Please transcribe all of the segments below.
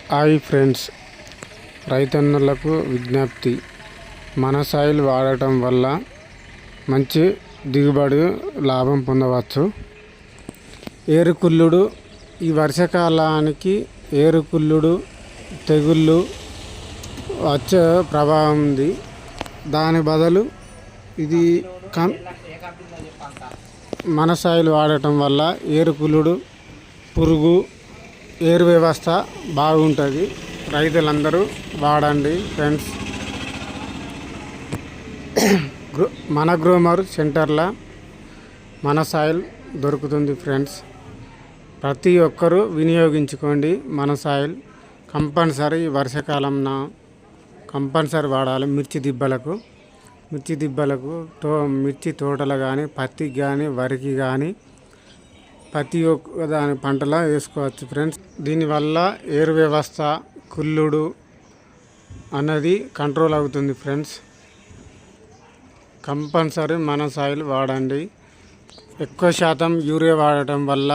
Hi friends, రైతన్నలకు విజ్ఞప్తి. మన సాయిల్ వాడటం వల్ల మంచి దిగుబడి లాభం పొందవచ్చు. ఏరుకుళ్ళుడు ఈ వర్షాకాలానికి ఏరుకుళ్ళుడు తెగుళ్ళు వచ్చే ప్రభావం ఉంది. దాని బదులు ఇది మన సాయిల్ వాడటం వల్ల ఏరుకుళ్ళుడు పురుగు ఏరు వ్యవస్థ బాగుంటుంది. రైతులందరూ వాడండి ఫ్రెండ్స్. మన గ్రోమర్ సెంటర్లో మన సాయిల్ దొరుకుతుంది ఫ్రెండ్స్. ప్రతి ఒక్కరూ వినియోగించుకోండి. మన సాయిల్ కంపల్సరీ వర్షాకాలంన కంపల్సరీ వాడాలి. మిర్చి దిబ్బలకు మిర్చి తోటలు కానీ, పత్తికి కానీ, వరికి కానీ ప్రతి ఒక్క దాని పంటలో వేసుకోవచ్చు ఫ్రెండ్స్. దీనివల్ల ఏరు వ్యవస్థ కుళ్ళుడు అన్నది కంట్రోల్ అవుతుంది ఫ్రెండ్స్. కంపల్సరీ మన సాయిల్ వాడండి. ఎక్కువ శాతం యూరియా వాడటం వల్ల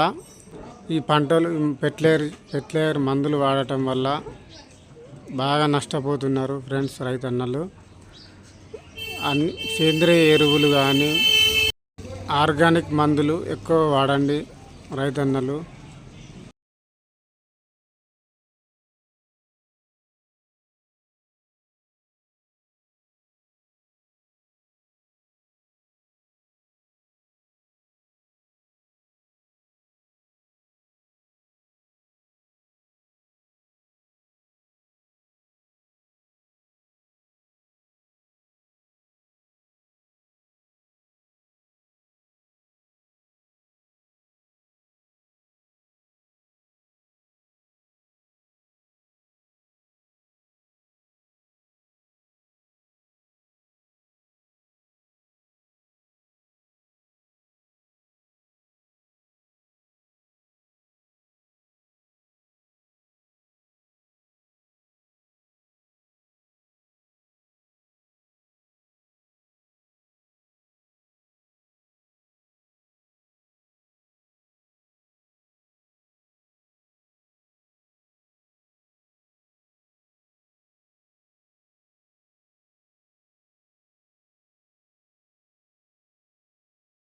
ఈ పంటలు ఫెర్టిలైజర్ మందులు వాడటం వల్ల బాగా నష్టపోతున్నారు ఫ్రెండ్స్ రైతన్నలు. అన్ని సేంద్రియ ఎరువులు కానీ ఆర్గానిక్ మందులు ఎక్కువ వాడండి రైతన్నలు.